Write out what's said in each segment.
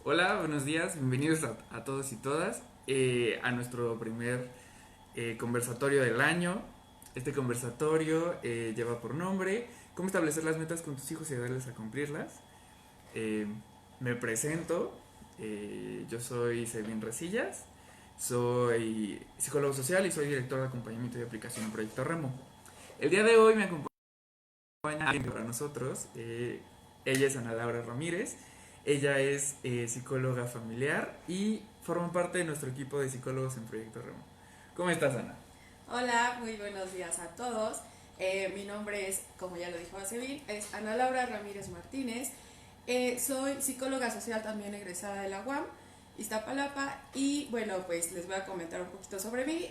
Hola, buenos días, bienvenidos a todos y todas a nuestro primer conversatorio del año. Este conversatorio lleva por nombre ¿Cómo establecer las metas con tus hijos y ayudarles a cumplirlas? Eh, Me presento, yo soy Sevin Resillas, soy psicólogo social y soy director de acompañamiento y aplicación en Proyecto Remo. El día de hoy me acompaña alguien para nosotros. Ella es Ana Laura Ramírez. Ella es psicóloga familiar y forma parte de nuestro equipo de psicólogos en Proyecto Remo. ¿Cómo estás, Ana? Hola, muy buenos días a todos. Mi nombre es, como ya lo dijo Sevil, es Ana Laura Ramírez Martínez. Soy psicóloga social también egresada de la UAM, Iztapalapa, y bueno, pues les voy a comentar un poquito sobre mí.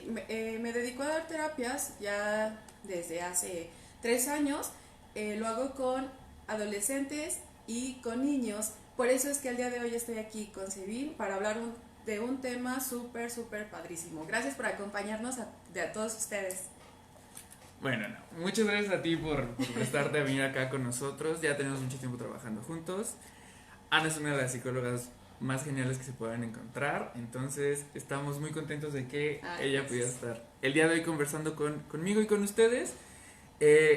Me dedico a dar terapias ya desde hace 3 años. Lo hago con adolescentes y con niños. Por eso es que el día de hoy estoy aquí con Sevil para hablar de un tema súper, súper padrísimo. Gracias por acompañarnos de a todos ustedes. Bueno, no, muchas gracias a ti por prestarte a venir acá con nosotros. Ya tenemos mucho tiempo trabajando juntos. Ana es una de las psicólogas más geniales que se puedan encontrar. Entonces estamos muy contentos de que Ay, ella pudiera gracias. estar el día de hoy conversando conmigo y con ustedes.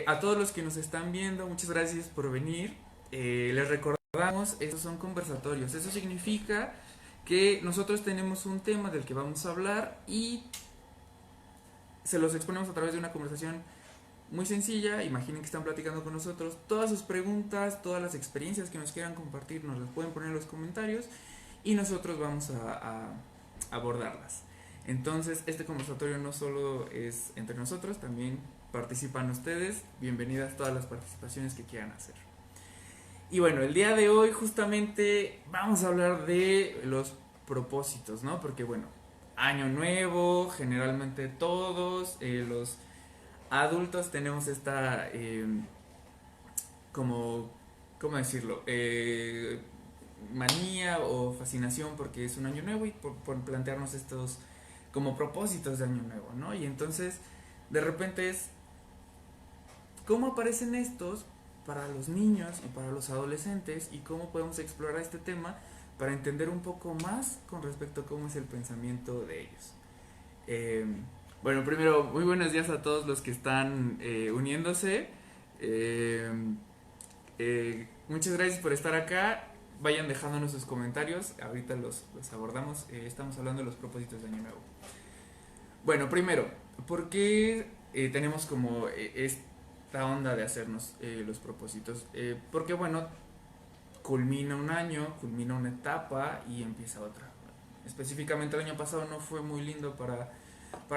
A todos los que nos están viendo, muchas gracias por venir. Les recordamos, estos son conversatorios. Eso significa que nosotros tenemos un tema del que vamos a hablar y se los exponemos a través de una conversación muy sencilla. Imaginen que están platicando con nosotros. Todas sus preguntas, todas las experiencias que nos quieran compartir, nos las pueden poner en los comentarios y nosotros vamos a abordarlas. Entonces, este conversatorio no solo es entre nosotros, también participan ustedes. Bienvenidas todas las participaciones que quieran hacer. Y bueno, el día de hoy justamente vamos a hablar de los propósitos, ¿no? Porque bueno, año nuevo, generalmente todos los adultos tenemos esta, como, ¿cómo decirlo? Manía o fascinación porque es un año nuevo y por plantearnos estos como propósitos de año nuevo, ¿no? Y entonces, de repente es, ¿cómo aparecen estos para los niños y para los adolescentes y cómo podemos explorar este tema para entender un poco más con respecto a cómo es el pensamiento de ellos? Eh, bueno, primero, muy buenos días a todos los que están uniéndose. Eh, Muchas gracias por estar acá. Vayan dejándonos sus comentarios. Ahorita los abordamos. Estamos hablando de los propósitos de Año Nuevo. Bueno, primero, ¿por qué tenemos como esta onda de hacernos los propósitos? Porque, bueno, culmina un año, culmina una etapa y empieza otra. Específicamente el año pasado no fue muy lindo para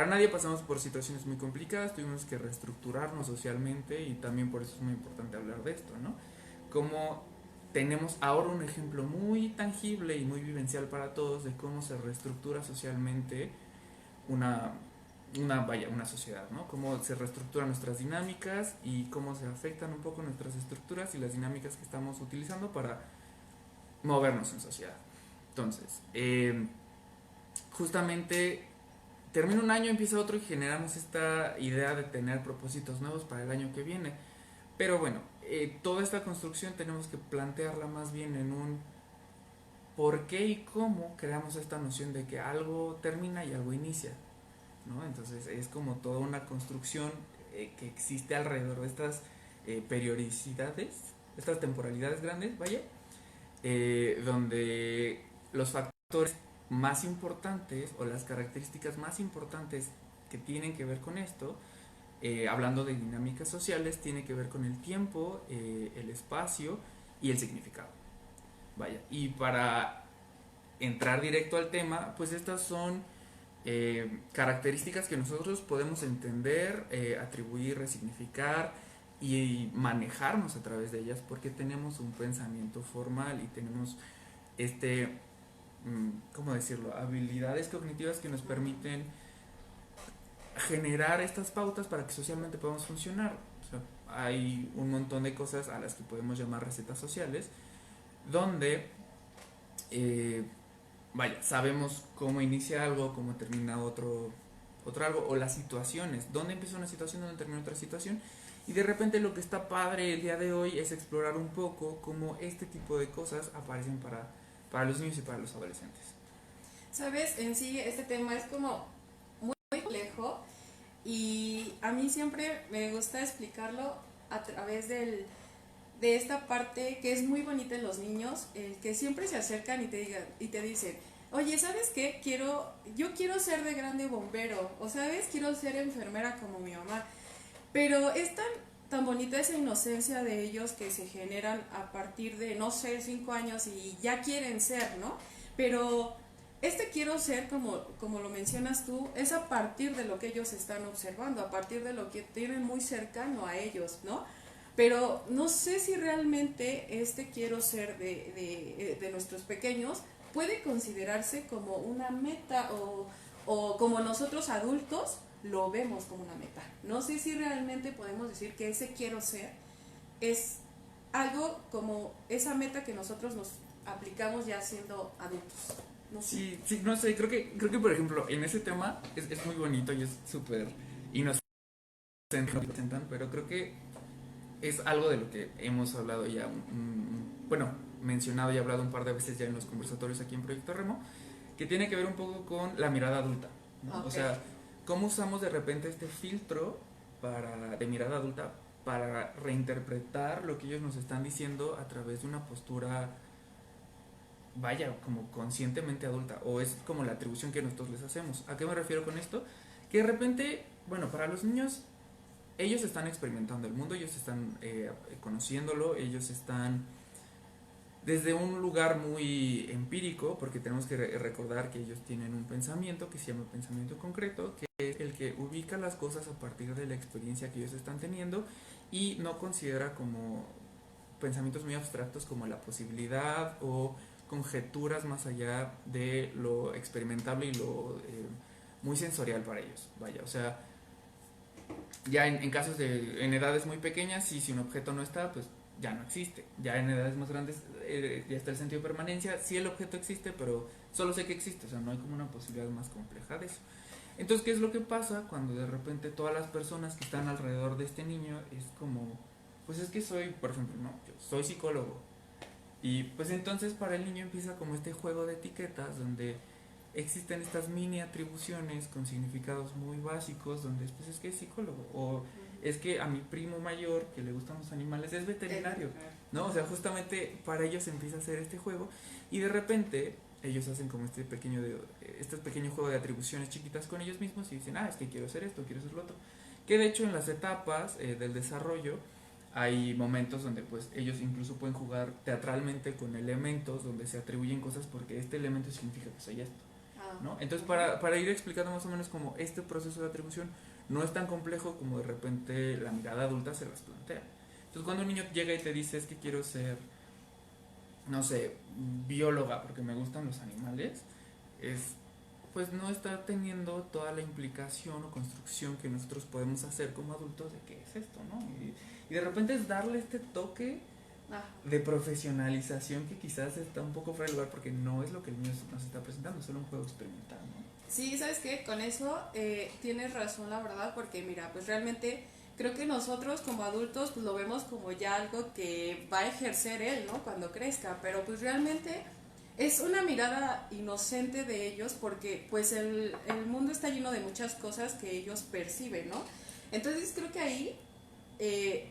nadie, pasamos por situaciones muy complicadas, tuvimos que reestructurarnos socialmente y también por eso es muy importante hablar de esto, ¿no? Como tenemos ahora un ejemplo muy tangible y muy vivencial para todos de cómo se reestructura socialmente una, una sociedad, ¿no? Cómo se reestructuran nuestras dinámicas y cómo se afectan un poco nuestras estructuras y las dinámicas que estamos utilizando para movernos en sociedad. Entonces, justamente termina un año, empieza otro y generamos esta idea de tener propósitos nuevos para el año que viene. Pero bueno, toda esta construcción tenemos que plantearla más bien en un por qué y cómo creamos esta noción de que algo termina y algo inicia, ¿no? Entonces es como toda una construcción que existe alrededor de estas periodicidades, estas temporalidades grandes, vaya, donde los factores más importantes o las características más importantes que tienen que ver con esto, hablando de dinámicas sociales, tiene que ver con el tiempo, el espacio y el significado. Vaya, y para entrar directo al tema, pues estas son características que nosotros podemos entender, atribuir, resignificar y manejarnos a través de ellas porque tenemos un pensamiento formal y tenemos este, ¿cómo decirlo? Habilidades cognitivas que nos permiten generar estas pautas para que socialmente podamos funcionar. O sea, hay un montón de cosas a las que podemos llamar recetas sociales donde eh, vaya, sabemos cómo inicia algo, cómo termina otro algo, o las situaciones, dónde empieza una situación, dónde termina otra situación, y de repente lo que está padre el día de hoy es explorar un poco cómo este tipo de cosas aparecen para para los niños y para los adolescentes. Sabes, en sí este tema es como muy complejo y a mí siempre me gusta explicarlo a través de esta parte que es muy bonita en los niños, el que siempre se acercan y te dicen, oye, ¿sabes qué? Yo quiero ser de grande bombero, o sabes, quiero ser enfermera como mi mamá. Pero es tan bonita esa inocencia de ellos que se generan a partir de, no sé, 5 años y ya quieren ser, ¿no? Pero este quiero ser, como lo mencionas tú, es a partir de lo que ellos están observando, a partir de lo que tienen muy cercano a ellos, ¿no? Pero no sé si realmente este quiero ser de nuestros pequeños puede considerarse como una meta o como nosotros adultos lo vemos como una meta. No sé si realmente podemos decir que ese quiero ser es algo como esa meta que nosotros nos aplicamos ya siendo adultos. No sé. Sí, sí, no sé, creo que por ejemplo, en ese tema es muy bonito y es súper inocente, pero creo que es algo de lo que hemos hablado ya, bueno, mencionado y hablado un par de veces ya en los conversatorios aquí en Proyecto Remo, que tiene que ver un poco con la mirada adulta, ¿no? Okay. O sea, cómo usamos de repente este filtro de mirada adulta para reinterpretar lo que ellos nos están diciendo a través de una postura, vaya, como conscientemente adulta, o es como la atribución que nosotros les hacemos. ¿A qué me refiero con esto? Que de repente, bueno, para los niños ellos están experimentando el mundo, ellos están conociéndolo, ellos están desde un lugar muy empírico, porque tenemos que recordar que ellos tienen un pensamiento que se llama pensamiento concreto, que es el que ubica las cosas a partir de la experiencia que ellos están teniendo y no considera como pensamientos muy abstractos como la posibilidad o conjeturas más allá de lo experimentable y lo muy sensorial para ellos. Vaya, o sea, ya en casos en edades muy pequeñas, y si un objeto no está, pues ya no existe. Ya en edades más grandes ya está el sentido de permanencia. Sí, el objeto existe, pero solo sé que existe, o sea, no hay como una posibilidad más compleja de eso. Entonces, ¿qué es lo que pasa cuando de repente todas las personas que están alrededor de este niño es como, pues es que soy, por ejemplo, no, yo soy psicólogo? Y pues entonces para el niño empieza como este juego de etiquetas donde existen estas mini atribuciones con significados muy básicos donde pues es que es psicólogo o es que a mi primo mayor que le gustan los animales es veterinario, ¿no? O sea, justamente para ellos empieza a hacer este juego y de repente ellos hacen como este pequeño juego de atribuciones chiquitas con ellos mismos y dicen, es que quiero hacer esto, quiero hacer lo otro. Que de hecho en las etapas del desarrollo hay momentos donde pues ellos incluso pueden jugar teatralmente con elementos donde se atribuyen cosas porque este elemento significa que soy esto, ¿no? Entonces para ir explicando más o menos como este proceso de atribución no es tan complejo como de repente la mirada adulta se las plantea. Entonces cuando un niño llega y te dice es que quiero ser, no sé, bióloga porque me gustan los animales, pues no está teniendo toda la implicación o construcción que nosotros podemos hacer como adultos de qué es esto, ¿no? Y de repente es darle este toque de profesionalización que quizás está un poco fuera de lugar porque no es lo que el niño nos está presentando, es solo un juego experimental, ¿no? Sí, ¿sabes qué? Con eso tienes razón, la verdad, porque mira, pues realmente creo que nosotros como adultos pues lo vemos como ya algo que va a ejercer él, ¿no? Cuando crezca, pero pues realmente es una mirada inocente de ellos porque pues el mundo está lleno de muchas cosas que ellos perciben, ¿no? Entonces creo que ahí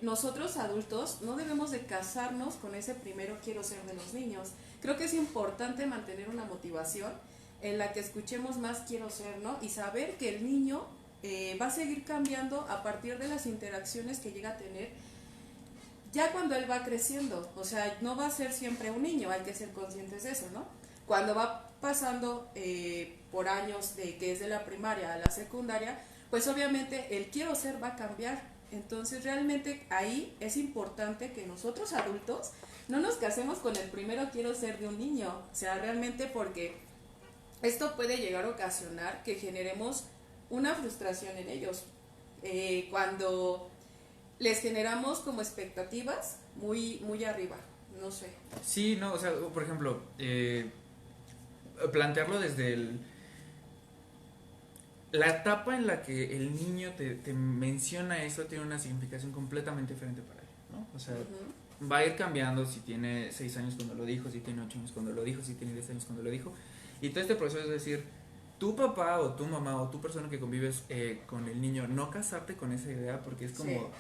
nosotros adultos no debemos de casarnos con ese primero quiero ser de los niños. Creo que es importante mantener una motivación en la que escuchemos más quiero ser, ¿no? Y saber que el niño va a seguir cambiando a partir de las interacciones que llega a tener ya cuando él va creciendo. O sea, no va a ser siempre un niño, hay que ser conscientes de eso, ¿no? Cuando va pasando por años de que es de la primaria a la secundaria, pues obviamente el quiero ser va a cambiar. Entonces realmente ahí es importante que nosotros adultos no nos casemos con el primero quiero ser de un niño. O sea, realmente porque esto puede llegar a ocasionar que generemos una frustración en ellos. Cuando les generamos como expectativas muy arriba, no sé. Sí, no, o sea, por ejemplo, plantearlo desde la etapa en la que el niño te menciona eso tiene una significación completamente diferente para él, ¿no? O sea, va a ir cambiando si tiene 6 años cuando lo dijo, si tiene 8 años cuando lo dijo, si tiene 10 años cuando lo dijo. Y todo este proceso es decir, tu papá o tu mamá o tu persona que convives con el niño, no casarte con esa idea porque es como...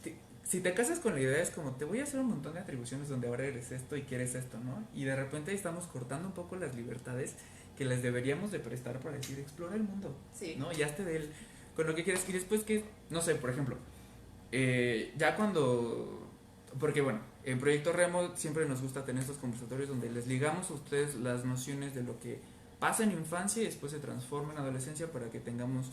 Sí. Si te casas con la idea es como te voy a hacer un montón de atribuciones donde ahora eres esto y quieres esto, ¿no? Y de repente estamos cortando un poco las libertades que les deberíamos de prestar para decir explora el mundo, Sí. ¿no? Ya esté de él con lo que quieres y después que, no sé, por ejemplo, ya cuando, porque bueno, en Proyecto Remo siempre nos gusta tener estos conversatorios donde les ligamos a ustedes las nociones de lo que pasa en infancia y después se transforma en adolescencia para que tengamos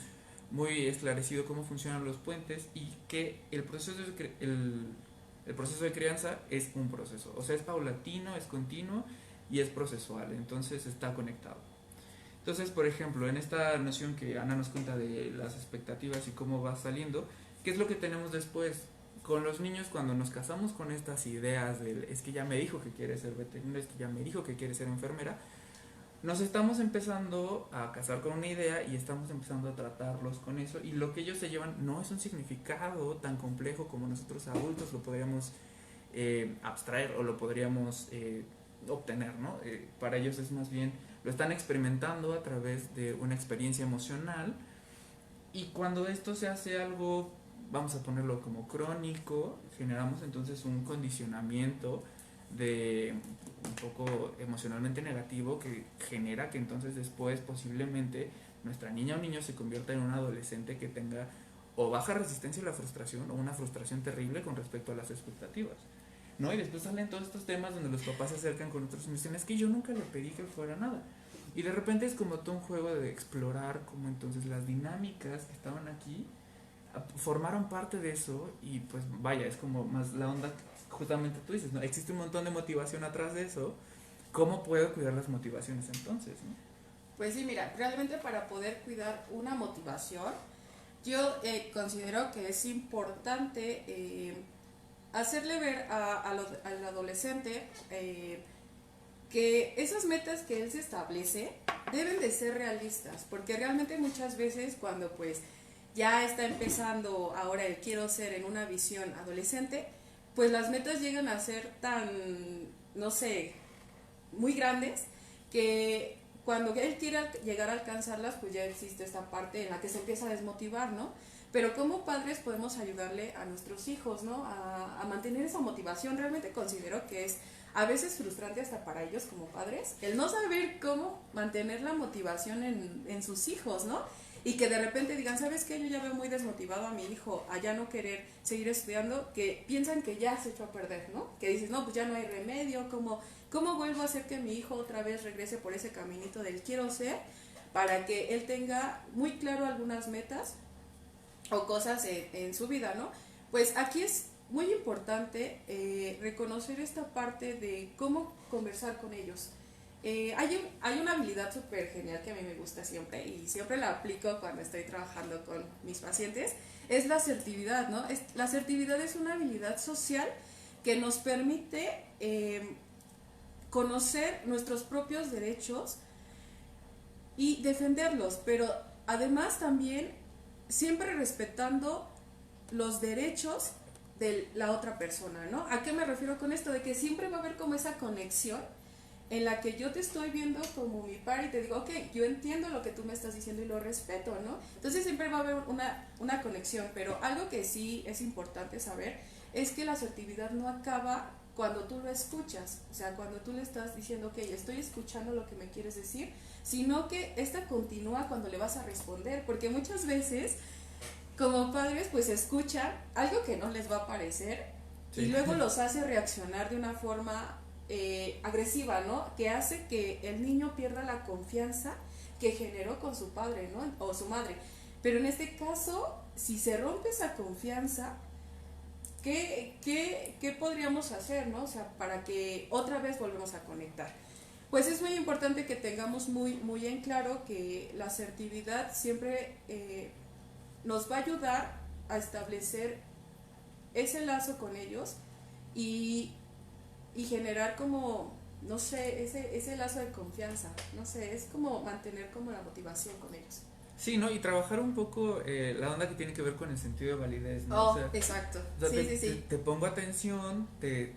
muy esclarecido cómo funcionan los puentes y que el proceso de crianza es un proceso, o sea, es paulatino, es continuo y es procesual, entonces está conectado. Entonces, por ejemplo, en esta noción que Ana nos cuenta de las expectativas y cómo va saliendo, ¿qué es lo que tenemos después? Con los niños cuando nos casamos con estas ideas del es que ya me dijo que quiere ser veterinario, es que ya me dijo que quiere ser enfermera, nos estamos empezando a casar con una idea y estamos empezando a tratarlos con eso y lo que ellos se llevan no es un significado tan complejo como nosotros adultos lo podríamos abstraer o lo podríamos obtener, ¿no? Para ellos es más bien, lo están experimentando a través de una experiencia emocional y cuando esto se hace algo, vamos a ponerlo como crónico, generamos entonces un condicionamiento de un poco emocionalmente negativo que genera que entonces después posiblemente nuestra niña o niño se convierta en un adolescente que tenga o baja resistencia a la frustración o una frustración terrible con respecto a las expectativas, ¿no? Y después salen todos estos temas donde los papás se acercan con otros y me dicen, es que yo nunca le pedí que fuera nada. Y de repente es como todo un juego de explorar como entonces las dinámicas que estaban aquí formaron parte de eso y pues vaya, es como más la onda, justamente tú dices, ¿no? Existe un montón de motivación atrás de eso, ¿cómo puedo cuidar las motivaciones entonces, ¿no? Pues sí, mira, realmente para poder cuidar una motivación, yo considero que es importante hacerle ver al adolescente que esas metas que él se establece deben de ser realistas, porque realmente muchas veces cuando pues ya está empezando ahora el quiero ser en una visión adolescente, pues las metas llegan a ser tan, no sé, muy grandes que cuando él quiere llegar a alcanzarlas, pues ya existe esta parte en la que se empieza a desmotivar, ¿no? Pero como padres podemos ayudarle a nuestros hijos, ¿no? A mantener esa motivación. Realmente considero que es a veces frustrante hasta para ellos como padres el no saber cómo mantener la motivación en sus hijos, ¿no? Y que de repente digan, ¿sabes qué? Yo ya veo muy desmotivado a mi hijo a ya no querer seguir estudiando, que piensan que ya se echó a perder, ¿no? Que dices, no, pues ya no hay remedio, ¿cómo vuelvo a hacer que mi hijo otra vez regrese por ese caminito del quiero ser? Para que él tenga muy claro algunas metas o cosas en su vida, ¿no? Pues aquí es muy importante reconocer esta parte de cómo conversar con ellos. Hay una habilidad súper genial que a mí me gusta siempre y siempre la aplico cuando estoy trabajando con mis pacientes, es la asertividad, ¿no? La asertividad es una habilidad social que nos permite conocer nuestros propios derechos y defenderlos, pero además también siempre respetando los derechos de la otra persona, ¿no? ¿A qué me refiero con esto? De que siempre va a haber como esa conexión en la que yo te estoy viendo como mi par y te digo, ok, yo entiendo lo que tú me estás diciendo y lo respeto, ¿no? Entonces siempre va a haber una conexión, pero algo que sí es importante saber es que la asertividad no acaba cuando tú lo escuchas, o sea, cuando tú le estás diciendo, ok, estoy escuchando lo que me quieres decir, sino que esta continúa cuando le vas a responder, porque muchas veces como padres pues escuchan algo que no les va a parecer sí. Y luego los hace reaccionar de una forma agresiva, ¿no? Que hace que el niño pierda la confianza que generó con su padre, ¿no? O su madre. Pero en este caso, si se rompe esa confianza, ¿qué podríamos hacer, ¿no? O sea, para que otra vez volvamos a conectar. Pues es muy importante que tengamos muy en claro que la asertividad siempre nos va a ayudar a establecer ese lazo con ellos y generar como, ese lazo de confianza, no sé, es como mantener como la motivación con ellos. Sí, ¿no? Y trabajar un poco la onda que tiene que ver con el sentido de validez, ¿no? Oh, exacto. O sea, Sí, sí, sí. te pongo atención, te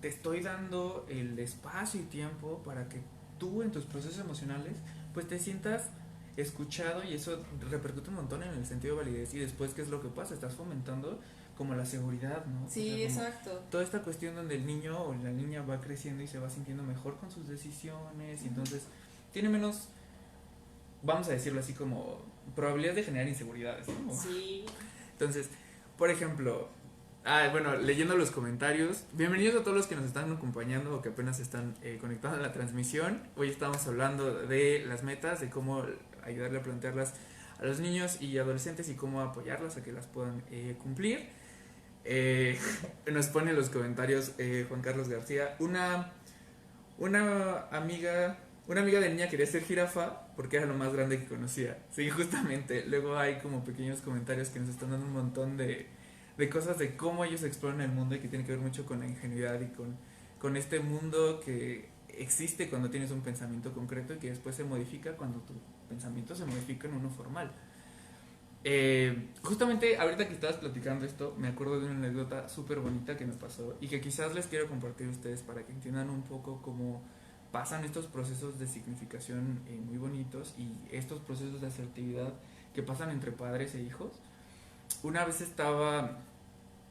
estoy dando el espacio y tiempo para que tú en tus procesos emocionales pues te sientas escuchado y eso repercute un montón en el sentido de validez y después ¿qué es lo que pasa? Estás fomentando como la seguridad, ¿no? O sea, Sí, como exacto. toda esta cuestión donde el niño o la niña va creciendo y se va sintiendo mejor con sus decisiones y entonces tiene menos, vamos a decirlo así como probabilidad de generar inseguridades, ¿no? Sí. Entonces, por ejemplo, bueno, leyendo los comentarios, bienvenidos a todos los que nos están acompañando o que apenas están conectando a la transmisión. Hoy estamos hablando de las metas, de cómo ayudarle a plantearlas a los niños y adolescentes y cómo apoyarlos a que las puedan cumplir. Eh, nos pone en los comentarios Juan Carlos García, una amiga, una amiga de niña quería ser jirafa porque era lo más grande que conocía. Sí, justamente. Luego hay como pequeños comentarios que nos están dando un montón de cosas de cómo ellos exploran el mundo y que tiene que ver mucho con la ingenuidad y con este mundo que existe cuando tienes un pensamiento concreto y que después se modifica cuando tu pensamiento se modifica en uno formal. Justamente ahorita que estabas platicando esto, me acuerdo de una anécdota súper bonita que me pasó y que quizás les quiero compartir a ustedes para que entiendan un poco cómo pasan estos procesos de significación muy bonitos y estos procesos de asertividad que pasan entre padres e hijos. Una vez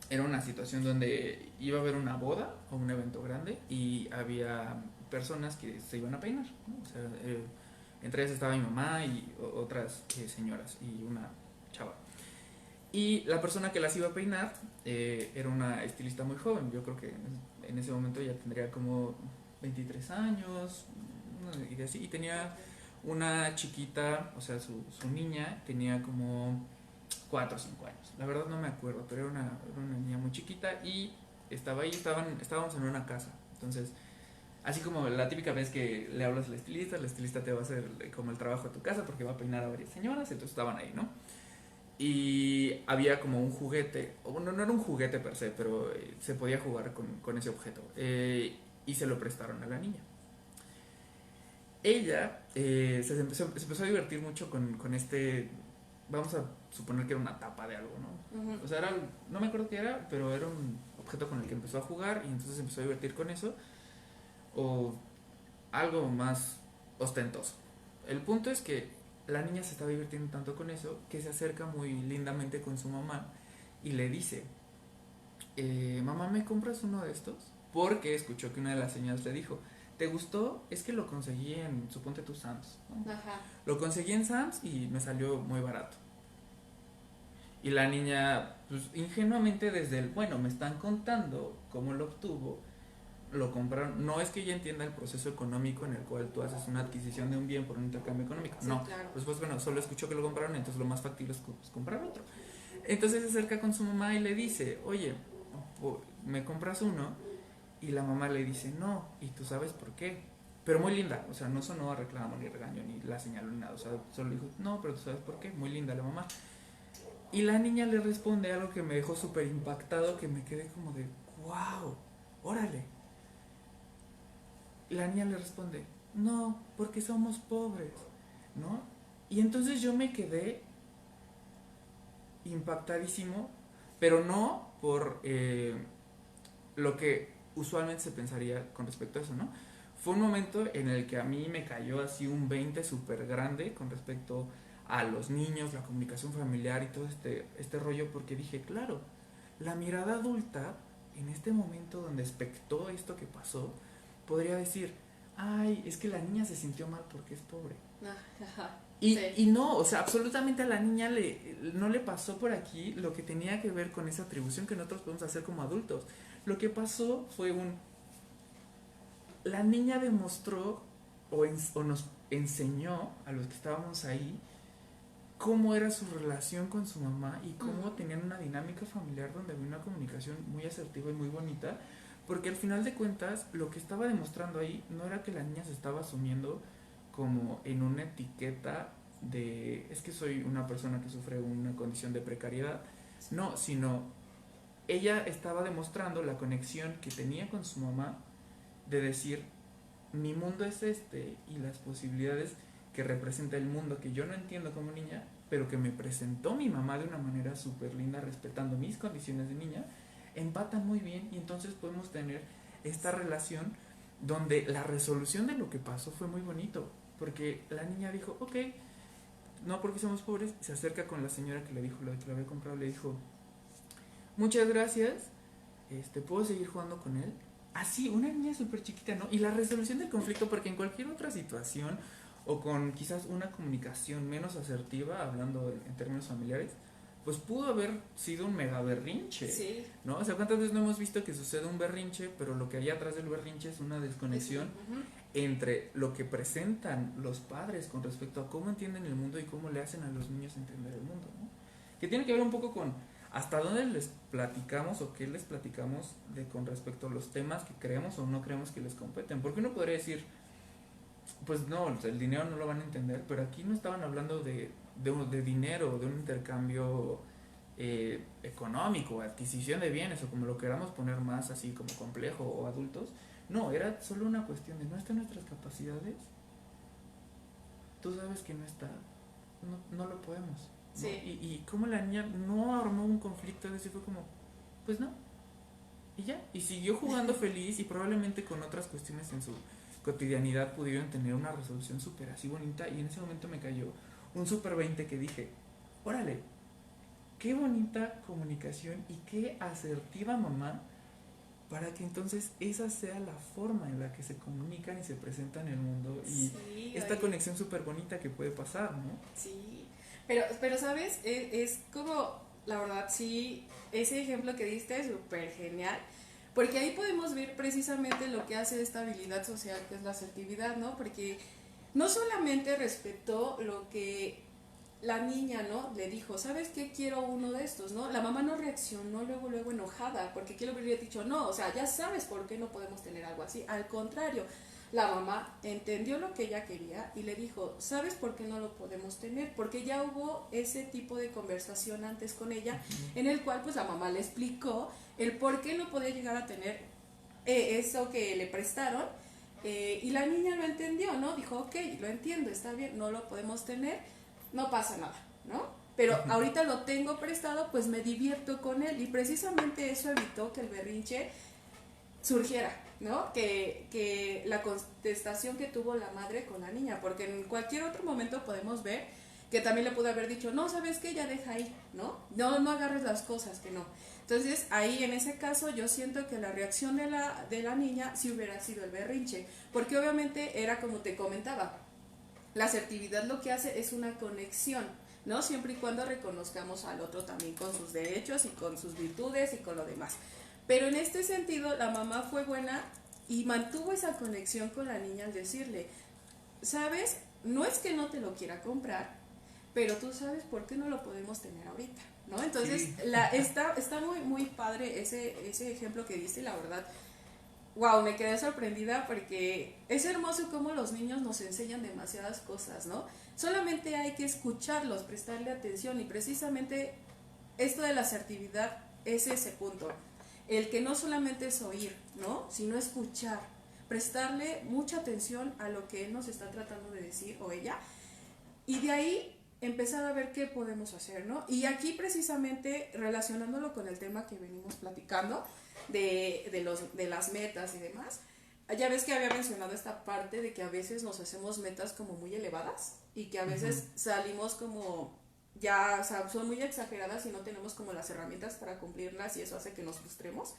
era una situación donde iba a haber una boda o un evento grande y había personas que se iban a peinar, ¿no? O sea, entre ellas estaba mi mamá y otras señoras y una chava. Y la persona que las iba a peinar era una estilista muy joven. Yo creo que en ese momento ya tendría como 23 años y así. Y tenía una chiquita, o sea, su niña tenía como 4 o 5 años. La verdad no me acuerdo, pero era una niña muy chiquita y estaba ahí, estábamos en una casa. Entonces, así como la típica vez que le hablas al estilista, el estilista te va a hacer como el trabajo de tu casa porque va a peinar a varias señoras, entonces estaban ahí, ¿no? Y había como un juguete, o no era un juguete per se, pero se podía jugar con ese objeto. Y se lo prestaron a la niña. Ella se empezó a divertir mucho con este, vamos a suponer que era una tapa de algo, ¿no? Ujú. O sea, no me acuerdo qué era, pero era un objeto con el que empezó a jugar y entonces se empezó a divertir con eso. O algo más ostentoso. El punto es que la niña se está divirtiendo tanto con eso que se acerca muy lindamente con su mamá y le dice, mamá, ¿me compras uno de estos? Porque escuchó que una de las señoras le dijo, ¿te gustó? Es que lo conseguí en, suponte tú, Sam's, ¿no? Ajá. Lo conseguí en Sam's y me salió muy barato. Y la niña, pues ingenuamente desde el, bueno, me están contando cómo lo obtuvo, lo compraron. No es que ella entienda el proceso económico en el cual tú haces una adquisición de un bien por un intercambio económico. Sí, No. claro. Pues bueno, solo escuchó que lo compraron, entonces lo más factible es comprar otro. Entonces se acerca con su mamá y le dice, oye, ¿me compras uno? Y la mamá le dice, no. ¿Y tú sabes por qué? Pero muy linda, o sea, no sonó a reclamo ni regaño, ni la señaló ni nada. O sea, solo dijo, no, pero tú sabes por qué. Muy linda la mamá. Y la niña le responde algo que me dejó súper impactado, que me quedé como de, wow, órale. Y la niña le responde, no, porque somos pobres, ¿no? Y entonces yo me quedé impactadísimo, pero no por lo que usualmente se pensaría con respecto a eso, ¿no? Fue un momento en el que a mí me cayó así un 20 súper grande con respecto a los niños, la comunicación familiar y todo este rollo, porque dije, claro, la mirada adulta, en este momento donde expectó esto que pasó, podría decir, ay, es que la niña se sintió mal porque es pobre. Ajá. Y, Sí. y no, o sea, absolutamente a la niña no le pasó por aquí lo que tenía que ver con esa atribución que nosotros podemos hacer como adultos. Lo que pasó fue la niña demostró o nos enseñó a los que estábamos ahí cómo era su relación con su mamá y cómo tenían una dinámica familiar donde había una comunicación muy asertiva y muy bonita, porque al final de cuentas lo que estaba demostrando ahí no era que la niña se estaba asumiendo como en una etiqueta de es que soy una persona que sufre una condición de precariedad, no, sino ella estaba demostrando la conexión que tenía con su mamá de decir mi mundo es este y las posibilidades que representa el mundo que yo no entiendo como niña, pero que me presentó mi mamá de una manera súper linda, respetando mis condiciones de niña, empatan muy bien y entonces podemos tener esta relación donde la resolución de lo que pasó fue muy bonito, porque la niña dijo, ok, no porque somos pobres, se acerca con la señora que le dijo lo que le había comprado, le dijo, muchas gracias, ¿puedo seguir jugando con él? Así, una niña súper chiquita, ¿no? Y la resolución del conflicto, porque en cualquier otra situación, o con quizás una comunicación menos asertiva, hablando en términos familiares, pues pudo haber sido un mega berrinche, Sí. ¿no? O sea, ¿cuántas veces no hemos visto que sucede un berrinche, pero lo que hay atrás del berrinche es una desconexión entre lo que presentan los padres con respecto a cómo entienden el mundo y cómo le hacen a los niños entender el mundo, ¿no? Que tiene que ver un poco con hasta dónde les platicamos o qué les platicamos con respecto a los temas que creemos o no creemos que les competen. Porque uno podría decir, pues no, el dinero no lo van a entender, pero aquí no estaban hablando de dinero, de un intercambio económico, adquisición de bienes o como lo queramos poner más así como complejo o adultos. No, era solo una cuestión de no están nuestras capacidades. Tú sabes que no está, no lo podemos, ¿no? Sí. Y como la niña no armó un conflicto, de eso fue como, pues no, y ya, y siguió jugando feliz y probablemente con otras cuestiones en su cotidianidad pudieron tener una resolución súper así bonita y en ese momento me cayó un súper 20 que dije, órale, qué bonita comunicación y qué asertiva mamá para que entonces esa sea la forma en la que se comunican y se presentan en el mundo y Sí, esta oye. conexión súper bonita que puede pasar, ¿no? Sí, pero ¿sabes? Es como, la verdad, sí, ese ejemplo que diste es súper genial, porque ahí podemos ver precisamente lo que hace esta habilidad social, que es la asertividad, ¿no? Porque no solamente respetó lo que la niña, ¿no? Le dijo, ¿sabes qué? Quiero uno de estos, ¿no? La mamá no reaccionó luego enojada, porque aquí le hubiera dicho, no, o sea, ya sabes por qué no podemos tener algo así. Al contrario, la mamá entendió lo que ella quería y le dijo, ¿sabes por qué no lo podemos tener? Porque ya hubo ese tipo de conversación antes con ella, en el cual pues la mamá le explicó el por qué no podía llegar a tener eso que le prestaron. Y la niña lo entendió, ¿no? Dijo, ok, lo entiendo, está bien, no lo podemos tener, no pasa nada, ¿no? Pero ahorita lo tengo prestado, pues me divierto con él. Y precisamente eso evitó que el berrinche surgiera, ¿no? Que la contestación que tuvo la madre con la niña, porque en cualquier otro momento podemos ver que también le pudo haber dicho, no, ¿sabes qué? Ya deja ahí, ¿no? No agarres las cosas, que no. Entonces, ahí en ese caso yo siento que la reacción de la niña sí hubiera sido el berrinche, porque obviamente era como te comentaba, la asertividad lo que hace es una conexión, ¿no? Siempre y cuando reconozcamos al otro también con sus derechos y con sus virtudes y con lo demás. Pero en este sentido, la mamá fue buena y mantuvo esa conexión con la niña al decirle, ¿sabes? No es que no te lo quiera comprar, pero tú sabes por qué no lo podemos tener ahorita, ¿no? Entonces, Sí. está muy padre ese ejemplo que diste, la verdad. Wow, me quedé sorprendida porque es hermoso cómo los niños nos enseñan demasiadas cosas, ¿no? Solamente hay que escucharlos, prestarle atención y precisamente esto de la asertividad es ese punto. El que no solamente es oír, ¿no? Sino escuchar, prestarle mucha atención a lo que él nos está tratando de decir o ella y de ahí empezar a ver qué podemos hacer, ¿no? Y aquí precisamente relacionándolo con el tema que venimos platicando de las metas y demás, ya ves que había mencionado esta parte de que a veces nos hacemos metas como muy elevadas y que a veces salimos como ya, o sea, son muy exageradas y no tenemos como las herramientas para cumplirlas y eso hace que nos frustremos.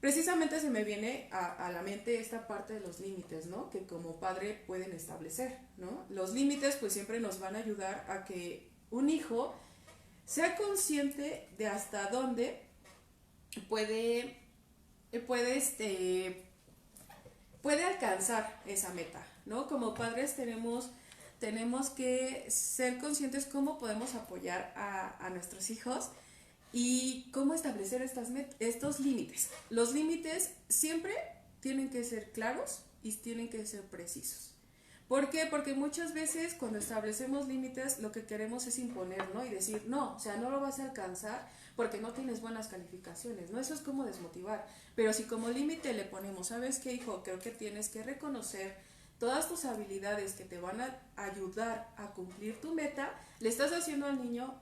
Precisamente se me viene a la mente esta parte de los límites, ¿no? Que como padre pueden establecer, ¿no? Los límites pues siempre nos van a ayudar a que un hijo sea consciente de hasta dónde puede, puede alcanzar esa meta, ¿no? Como padres tenemos que ser conscientes cómo podemos apoyar a nuestros hijos y cómo establecer estos límites. Los límites siempre tienen que ser claros y tienen que ser precisos. ¿Por qué? Porque muchas veces cuando establecemos límites lo que queremos es imponer, ¿no? Y decir, no, o sea, no lo vas a alcanzar porque no tienes buenas calificaciones, ¿no? Eso es como desmotivar. Pero si como límite le ponemos, ¿sabes qué, hijo? Creo que tienes que reconocer todas tus habilidades que te van a ayudar a cumplir tu meta, le estás haciendo al niño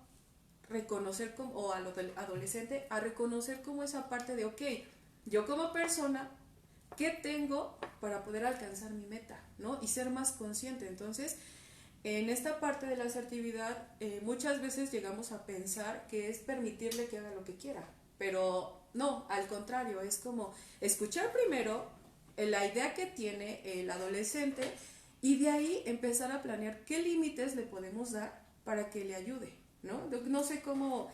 reconocer como, o al adolescente a reconocer como esa parte de, ok, yo como persona, ¿qué tengo para poder alcanzar mi meta? ¿No? Y ser más consciente. Entonces, en esta parte de la asertividad, muchas veces llegamos a pensar que es permitirle que haga lo que quiera, pero no, al contrario, es como escuchar primero la idea que tiene el adolescente y de ahí empezar a planear qué límites le podemos dar para que le ayude, ¿no? No sé cómo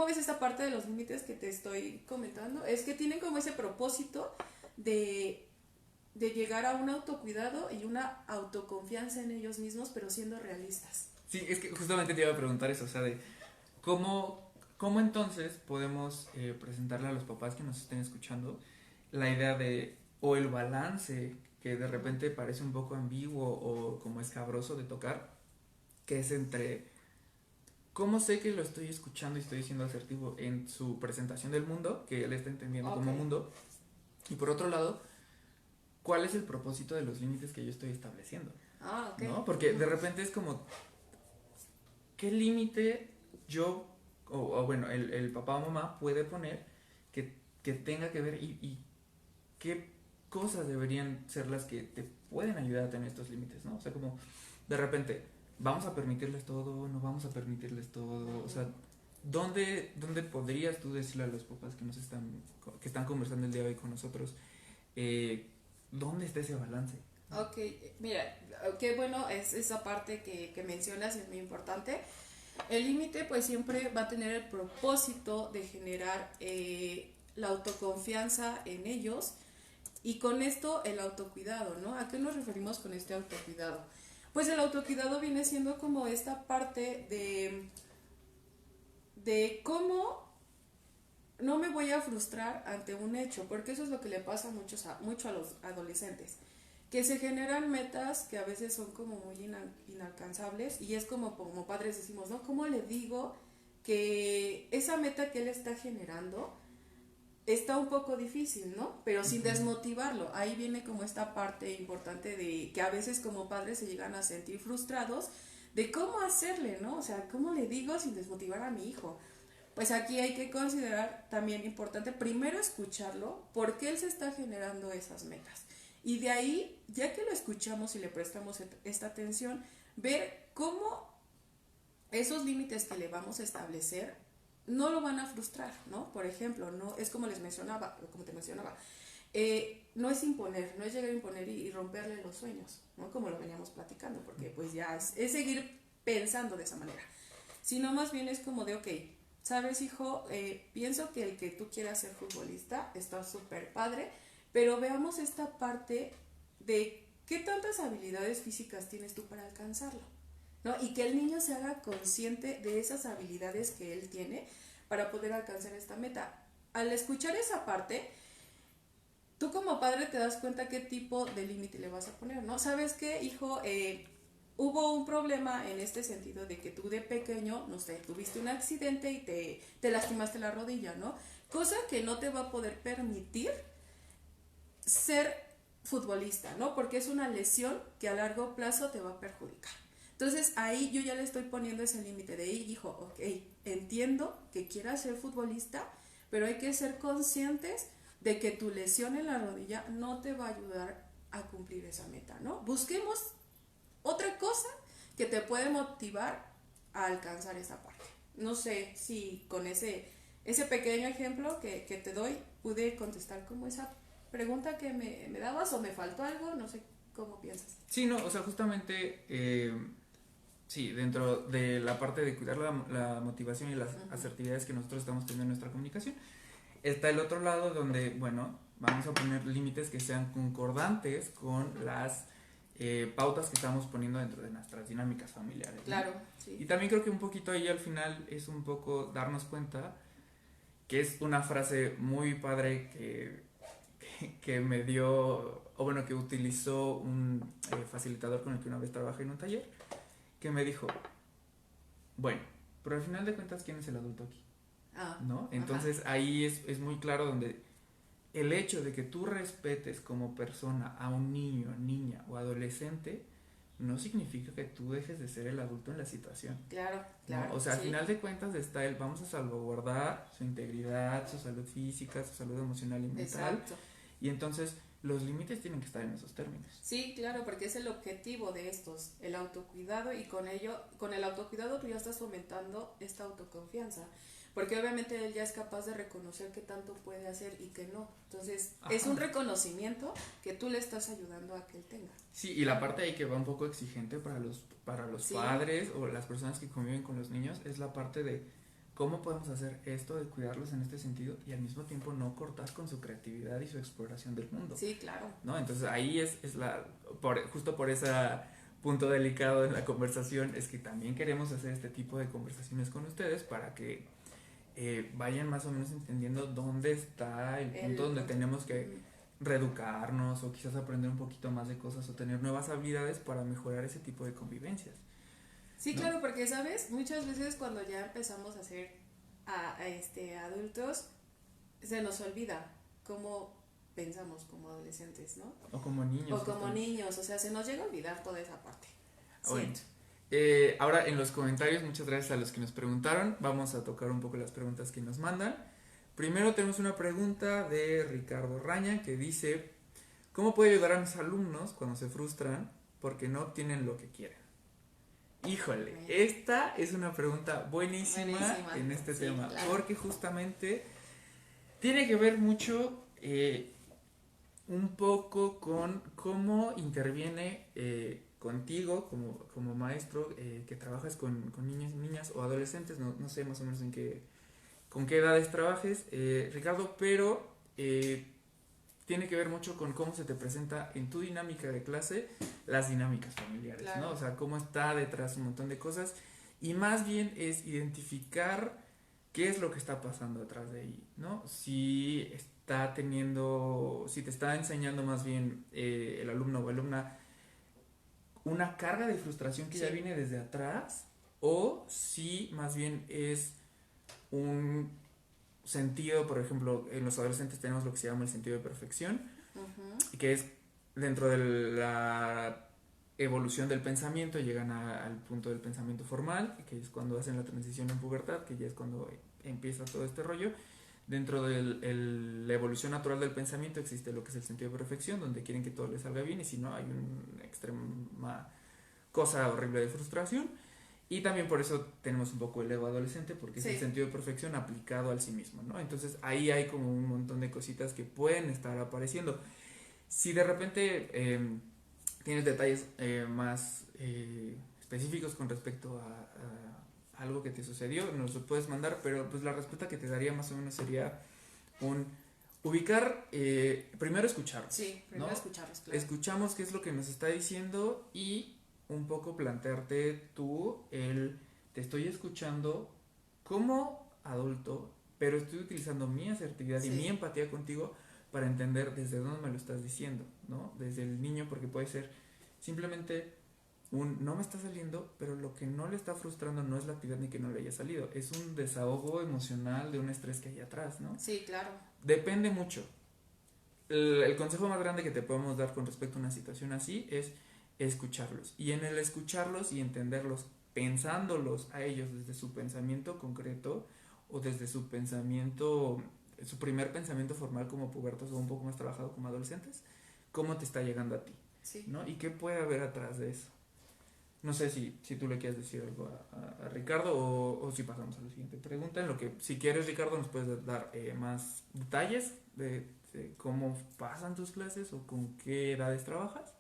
ves esta parte de los límites que te estoy comentando. Es que tienen como ese propósito de llegar a un autocuidado y una autoconfianza en ellos mismos, pero siendo realistas. Sí, es que justamente te iba a preguntar eso, o sea, de cómo entonces podemos presentarle a los papás que nos estén escuchando la idea de, o el balance que de repente parece un poco ambiguo o como escabroso de tocar, que es entre cómo sé que lo estoy escuchando y estoy siendo asertivo en su presentación del mundo, que él está entendiendo como mundo, y por otro lado, cuál es el propósito de los límites que yo estoy estableciendo. Okay. ¿No? Porque de repente es como, ¿qué límite yo, o bueno, el papá o mamá puede poner que tenga que ver y qué cosas deberían ser las que te pueden ayudar a tener estos límites, ¿no? O sea, como de repente, ¿vamos a permitirles todo? ¿No vamos a permitirles todo? O sea, ¿dónde podrías tú decirle a los papás que están conversando el día de hoy con nosotros, dónde está ese balance? Ok, mira, qué bueno es esa parte que mencionas, es muy importante. El límite pues siempre va a tener el propósito de generar la autoconfianza en ellos y con esto el autocuidado, ¿no? ¿A qué nos referimos con este autocuidado? Pues el autocuidado viene siendo como esta parte de cómo no me voy a frustrar ante un hecho, porque eso es lo que le pasa mucho a los adolescentes, que se generan metas que a veces son como muy inalcanzables y es como padres decimos, ¿no? ¿Cómo le digo que esa meta que él está generando está un poco difícil, ¿no? Pero sin desmotivarlo. Ahí viene como esta parte importante de que a veces como padres se llegan a sentir frustrados de cómo hacerle, ¿no? O sea, ¿cómo le digo sin desmotivar a mi hijo? Pues aquí hay que considerar también importante primero escucharlo, porque él se está generando esas metas. Y de ahí, ya que lo escuchamos y le prestamos esta atención, ver cómo esos límites que le vamos a establecer no lo van a frustrar, ¿no? Por ejemplo, no es como les mencionaba, como te mencionaba, no es imponer, no es llegar a imponer y romperle los sueños, ¿no? Como lo veníamos platicando, porque pues ya es seguir pensando de esa manera, sino más bien es como de, ok, sabes hijo, pienso que el que tú quieras ser futbolista está súper padre, pero veamos esta parte de qué tantas habilidades físicas tienes tú para alcanzarlo, ¿no? Y que el niño se haga consciente de esas habilidades que él tiene para poder alcanzar esta meta. Al escuchar esa parte, tú como padre te das cuenta qué tipo de límite le vas a poner, ¿no? ¿Sabes qué, hijo? Hubo un problema en este sentido de que tú de pequeño, no sé, tuviste un accidente y te lastimaste la rodilla, ¿no? Cosa que no te va a poder permitir ser futbolista, ¿no? Porque es una lesión que a largo plazo te va a perjudicar. Entonces ahí yo ya le estoy poniendo ese límite de, hijo, ok, entiendo que quieras ser futbolista, pero hay que ser conscientes de que tu lesión en la rodilla no te va a ayudar a cumplir esa meta, ¿no? Busquemos otra cosa que te puede motivar a alcanzar esa parte. No sé si con ese pequeño ejemplo que te doy pude contestar como esa pregunta que me dabas o me faltó algo, no sé cómo piensas. Sí, no, o sea, justamente, sí, dentro de la parte de cuidar la motivación y las asertividades que nosotros estamos teniendo en nuestra comunicación, está el otro lado donde, bueno, vamos a poner límites que sean concordantes con las pautas que estamos poniendo dentro de nuestras dinámicas familiares, ¿no? Claro, sí. Y también creo que un poquito ahí al final es un poco darnos cuenta que es una frase muy padre que me dio, o bueno, que utilizó un facilitador con el que una vez trabajé en un taller, que me dijo, bueno, pero al final de cuentas, ¿quién es el adulto aquí? ¿No? Entonces ahí es muy claro donde el hecho de que tú respetes como persona a un niño, niña o adolescente no significa que tú dejes de ser el adulto en la situación. Claro, ¿No? O sea, al sí. final de cuentas está el vamos a salvaguardar su integridad, su salud física, su salud emocional y mental. Exacto. Y entonces los límites tienen que estar en esos términos. Sí, claro, porque es el objetivo de estos, el autocuidado, y con ello, con el autocuidado tú ya estás fomentando esta autoconfianza, porque obviamente él ya es capaz de reconocer qué tanto puede hacer y qué no. Entonces, Ajá. es un reconocimiento que tú le estás ayudando a que él tenga. Sí, y la parte ahí que va un poco exigente para los Sí. padres o las personas que conviven con los niños es la parte de cómo podemos hacer esto, de cuidarlos en este sentido y al mismo tiempo no cortar con su creatividad y su exploración del mundo. Sí, claro. ¿No? Entonces ahí es justo por ese punto delicado en la conversación es que también queremos hacer este tipo de conversaciones con ustedes para que vayan más o menos entendiendo dónde está el punto donde tenemos que reeducarnos o quizás aprender un poquito más de cosas o tener nuevas habilidades para mejorar ese tipo de convivencias. Sí, ¿no? claro, porque sabes, muchas veces cuando ya empezamos a ser adultos, se nos olvida cómo pensamos como adolescentes, ¿no? O como niños. O como niños, o sea, se nos llega a olvidar toda esa parte. Bueno, ahora en los comentarios, muchas gracias a los que nos preguntaron. Vamos a tocar un poco las preguntas que nos mandan. Primero tenemos una pregunta de Ricardo Raña que dice: ¿cómo puedo ayudar a mis alumnos cuando se frustran porque no obtienen lo que quieren? Híjole, esta es una pregunta buenísima en este tema, claro. Porque justamente tiene que ver mucho un poco con cómo interviene contigo como maestro que trabajas con niños, niñas o adolescentes, no sé más o menos con qué edades trabajes, Ricardo, pero tiene que ver mucho con cómo se te presenta en tu dinámica de clase las dinámicas familiares, claro. ¿no? O sea, cómo está detrás un montón de cosas y más bien es identificar qué es lo que está pasando detrás de ahí, ¿no? Si te está enseñando más bien el alumno o alumna una carga de frustración que ya viene desde atrás o si más bien es un sentido, por ejemplo, en los adolescentes tenemos lo que se llama el sentido de perfección, que es dentro de la evolución del pensamiento, llegan al punto del pensamiento formal, que es cuando hacen la transición en pubertad, que ya es cuando empieza todo este rollo. Dentro de la evolución natural del pensamiento existe lo que es el sentido de perfección, donde quieren que todo les salga bien y si no hay una extrema cosa horrible de frustración. Y también por eso tenemos un poco el ego adolescente, porque es el sentido de perfección aplicado al sí mismo, ¿no? Entonces ahí hay como un montón de cositas que pueden estar apareciendo. Si de repente tienes detalles más específicos con respecto a algo que te sucedió, nos lo puedes mandar, pero pues la respuesta que te daría más o menos sería ubicar, primero escucharlos. Sí, primero ¿no? escucharlos, claro. Escuchamos qué es lo que nos está diciendo y un poco plantearte tú te estoy escuchando como adulto, pero estoy utilizando mi asertividad y mi empatía contigo para entender desde dónde me lo estás diciendo, ¿no? Desde el niño, porque puede ser simplemente no me está saliendo, pero lo que no le está frustrando no es la actividad ni que no le haya salido, es un desahogo emocional de un estrés que hay atrás, ¿no? Sí, claro. Depende mucho. El consejo más grande que te podemos dar con respecto a una situación así es escucharlos. Y en el escucharlos y entenderlos, pensándolos a ellos desde su pensamiento concreto o desde su pensamiento, su primer pensamiento formal como pubertos o un poco más trabajado como adolescentes, cómo te está llegando a ti, ¿no? Y qué puede haber atrás de eso. No sé si tú le quieres decir algo a Ricardo o si pasamos a la siguiente pregunta. En lo que, si quieres, Ricardo, nos puedes dar más detalles de cómo pasan tus clases o con qué edades trabajas.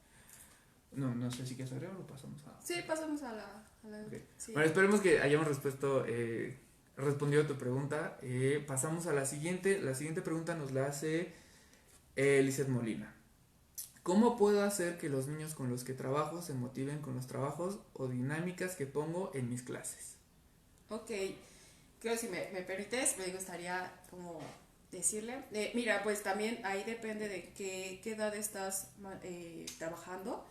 No sé si quieres agregar o pasamos a... Sí, pasamos a la okay. Sí. Bueno, esperemos que hayamos respondido a tu pregunta. Pasamos a la siguiente. La siguiente pregunta nos la hace Lizeth Molina. ¿Cómo puedo hacer que los niños con los que trabajo se motiven con los trabajos o dinámicas que pongo en mis clases? Ok, creo que si me permites, me gustaría como decirle, mira, pues también ahí depende de qué edad estás trabajando,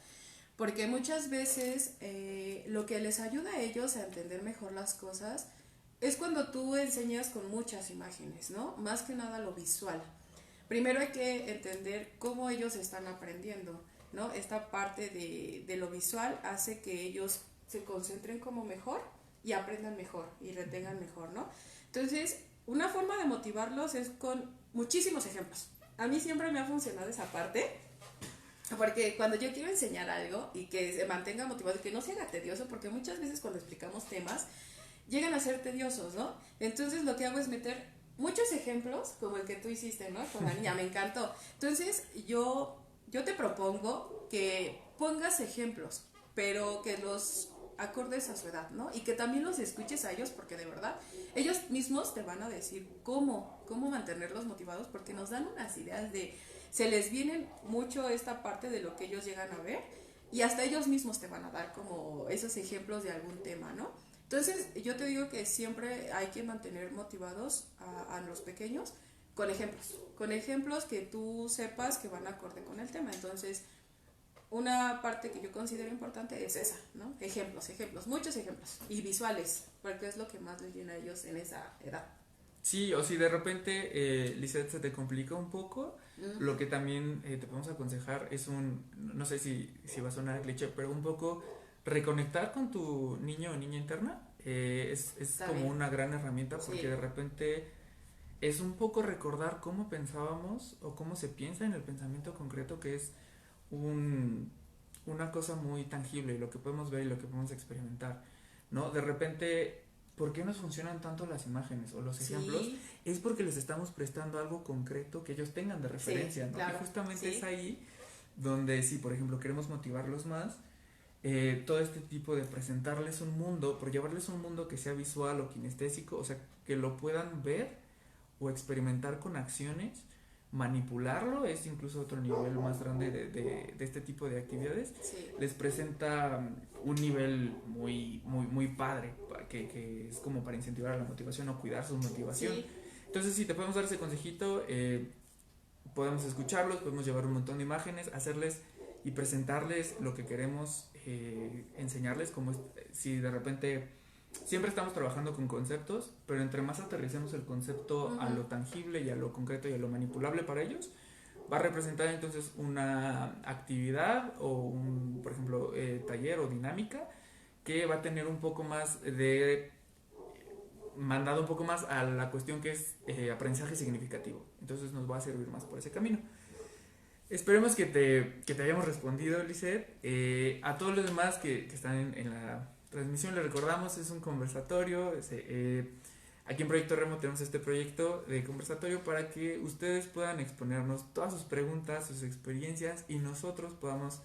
porque muchas veces lo que les ayuda a ellos a entender mejor las cosas es cuando tú enseñas con muchas imágenes, ¿no? Más que nada lo visual. primero hay que entender cómo ellos están aprendiendo, ¿no? Esta parte de lo visual hace que ellos se concentren como mejor y aprendan mejor y retengan mejor, ¿no? Entonces, una forma de motivarlos es con muchísimos ejemplos. A mí siempre me ha funcionado esa parte, porque cuando yo quiero enseñar algo y que se mantenga motivado y que no se haga tedioso, porque muchas veces cuando explicamos temas llegan a ser tediosos, ¿no? Entonces lo que hago es meter muchos ejemplos, como el que tú hiciste, ¿no? Con la niña, me encantó. Entonces yo te propongo que pongas ejemplos, pero que los acordes a su edad, ¿no? Y que también los escuches a ellos, porque de verdad ellos mismos te van a decir cómo mantenerlos motivados, porque nos dan unas ideas de, se les viene mucho esta parte de lo que ellos llegan a ver, y hasta ellos mismos te van a dar como esos ejemplos de algún tema, ¿no? Entonces yo te digo que siempre hay que mantener motivados a los pequeños con ejemplos que tú sepas que van acorde con el tema. Entonces, una parte que yo considero importante es esa, ¿no? Ejemplos, muchos ejemplos y visuales, porque es lo que más les llena a ellos en esa edad. Sí, o si de repente, Lisette, se te complica un poco, lo que también te podemos aconsejar es no sé si va a sonar cliché, pero un poco reconectar con tu niño o niña interna. Es como También. una gran herramienta, porque Sí. de repente es un poco recordar cómo pensábamos o cómo se piensa en el pensamiento concreto, que es un, una cosa muy tangible, lo que podemos ver y lo que podemos experimentar, ¿no? De repente, ¿por qué nos funcionan tanto las imágenes o los ejemplos? Sí, Es porque les estamos prestando algo concreto que ellos tengan de referencia, sí, ¿no? claro. Y justamente Sí, es ahí donde, si por ejemplo queremos motivarlos más, todo este tipo de presentarles un mundo, por llevarles un mundo que sea visual o kinestésico, o sea, que lo puedan ver o experimentar con acciones, manipularlo, es incluso otro nivel más grande de este tipo de actividades, sí, les presenta un nivel muy padre, que es como para incentivar a la motivación o cuidar su motivación. sí. Entonces, si te podemos dar ese consejito, podemos escucharlos, podemos llevar un montón de imágenes, hacerles y presentarles lo que queremos enseñarles, como si de repente siempre estamos trabajando con conceptos, pero entre más aterricemos el concepto a lo tangible y a lo concreto y a lo manipulable para ellos, va a representar entonces una actividad o por ejemplo, taller o dinámica que va a tener un poco más de mandado un poco más a la cuestión que es aprendizaje significativo. Entonces nos va a servir más por ese camino. Esperemos que te hayamos respondido, Lisette. A todos los demás que están en la transmisión, les recordamos, es un conversatorio. Aquí en Proyecto Remo tenemos este proyecto de conversatorio para que ustedes puedan exponernos todas sus preguntas, sus experiencias, y nosotros podamos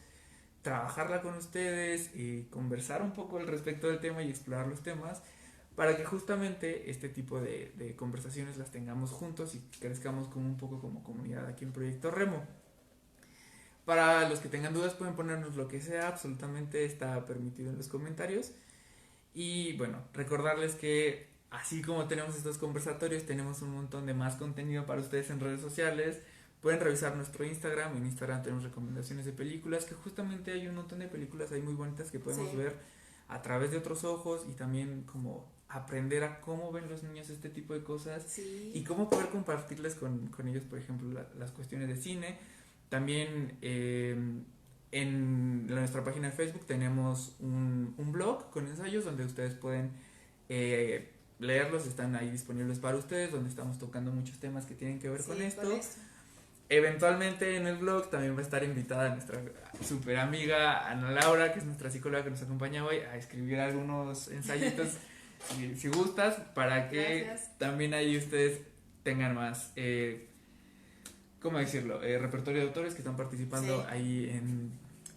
trabajarla con ustedes y conversar un poco al respecto del tema y explorar los temas, para que justamente este tipo de conversaciones las tengamos juntos y crezcamos como un poco como comunidad aquí en Proyecto Remo. Para los que tengan dudas pueden ponernos lo que sea, absolutamente está permitido en los comentarios. Y bueno, recordarles que así como tenemos estos conversatorios, tenemos un montón de más contenido para ustedes en redes sociales. Pueden revisar nuestro Instagram. En Instagram tenemos recomendaciones de películas, que justamente hay un montón de películas ahí muy bonitas que podemos Sí. ver a través de otros ojos, y también como aprender a cómo ven los niños este tipo de cosas y Sí. cómo poder compartirles con ellos, por ejemplo, las cuestiones de cine. También en nuestra página de Facebook tenemos un blog con ensayos donde ustedes pueden leerlos, están ahí disponibles para ustedes, donde estamos tocando muchos temas que tienen que ver Sí, con con esto. esto. Eventualmente en el blog también va a estar invitada nuestra super amiga Ana Laura, que es nuestra psicóloga que nos acompaña hoy, a escribir algunos ensayitos si gustas, para que Gracias. también ahí ustedes tengan más ¿cómo decirlo? Repertorio de autores que están participando Sí. ahí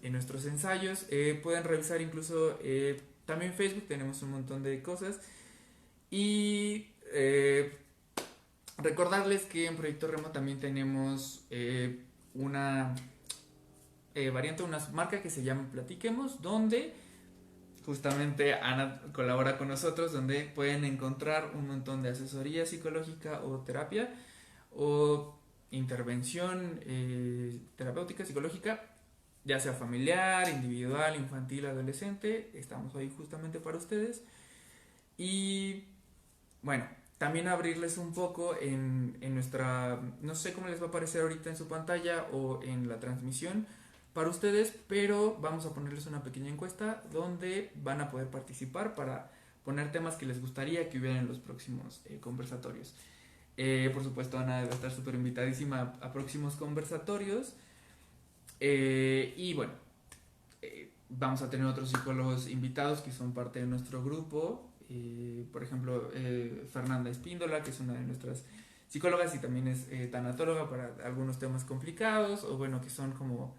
en nuestros ensayos. Pueden revisar incluso también Facebook, tenemos un montón de cosas. Y recordarles que en Proyecto Remo también tenemos una variante, una marca que se llama Platiquemos, donde justamente Ana colabora con nosotros, donde pueden encontrar un montón de asesoría psicológica o terapia o intervención terapéutica, psicológica, ya sea familiar, individual, infantil, adolescente. Estamos ahí justamente para ustedes. Y bueno, también abrirles un poco en nuestra, no sé cómo les va a aparecer ahorita en su pantalla o en la transmisión para ustedes, pero vamos a ponerles una pequeña encuesta donde van a poder participar para poner temas que les gustaría que hubieran en los próximos conversatorios. Por supuesto, Ana debe estar súper invitadísima a próximos conversatorios. Y bueno, vamos a tener otros psicólogos invitados que son parte de nuestro grupo. Por ejemplo, Fernanda Espíndola, que es una de nuestras psicólogas y también es tanatóloga para algunos temas complicados, o bueno, que son como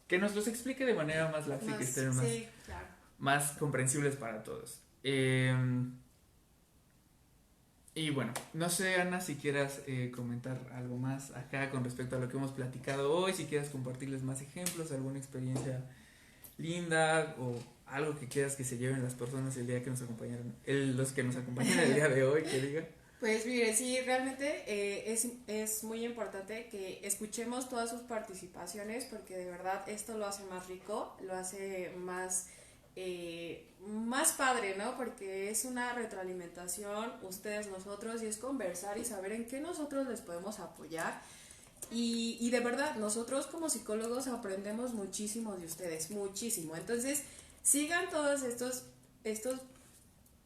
que nos los explique de manera más laxa y que estén más, sí, claro. más comprensibles para todos. Y bueno, no sé, Ana, si quieras comentar algo más acá con respecto a lo que hemos platicado hoy, si quieras compartirles más ejemplos, alguna experiencia linda o algo que quieras que se lleven las personas el día que nos acompañaron, los que nos acompañan el día de hoy, que diga. Pues mire, sí, realmente es muy importante que escuchemos todas sus participaciones porque de verdad esto lo hace más rico, lo hace más padre, ¿no? Porque es una retroalimentación, ustedes, nosotros, y es conversar y saber en qué nosotros les podemos apoyar. Y de verdad, nosotros como psicólogos aprendemos muchísimo de ustedes, muchísimo. Entonces, sigan todos estos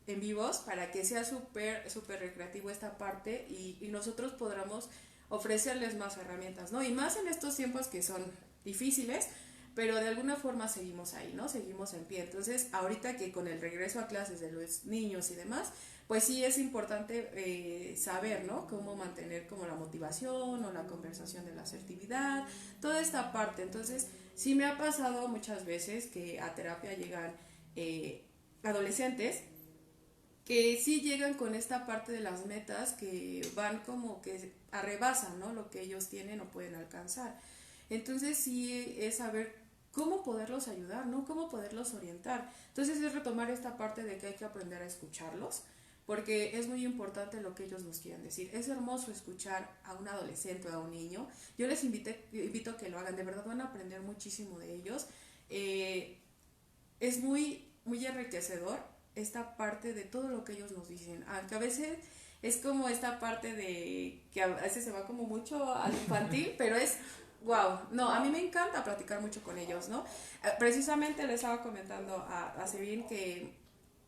en vivos para que sea súper, súper recreativo esta parte y nosotros podamos ofrecerles más herramientas, ¿no? Y más en estos tiempos que son difíciles, pero de alguna forma seguimos ahí, ¿no? Seguimos en pie. Entonces, ahorita que con el regreso a clases de los niños y demás, pues sí es importante saber, ¿no? Cómo mantener como la motivación o la conversación de la asertividad, toda esta parte. Entonces, sí me ha pasado muchas veces que a terapia llegan adolescentes que sí llegan con esta parte de las metas que van como que arrebasan, ¿no? Lo que ellos tienen o pueden alcanzar. Entonces sí es saber cómo poderlos ayudar, ¿no? Cómo poderlos orientar. Entonces es retomar esta parte de que hay que aprender a escucharlos, porque es muy importante lo que ellos nos quieren decir. Es hermoso escuchar a un adolescente o a un niño. Yo les invito a que lo hagan, de verdad van a aprender muchísimo de ellos. Es muy, muy enriquecedor esta parte de todo lo que ellos nos dicen, aunque a veces es como esta parte de que a veces se va como mucho al infantil, pero es wow, no, a mí me encanta platicar mucho con ellos, ¿no? Precisamente le estaba comentando a Sevin que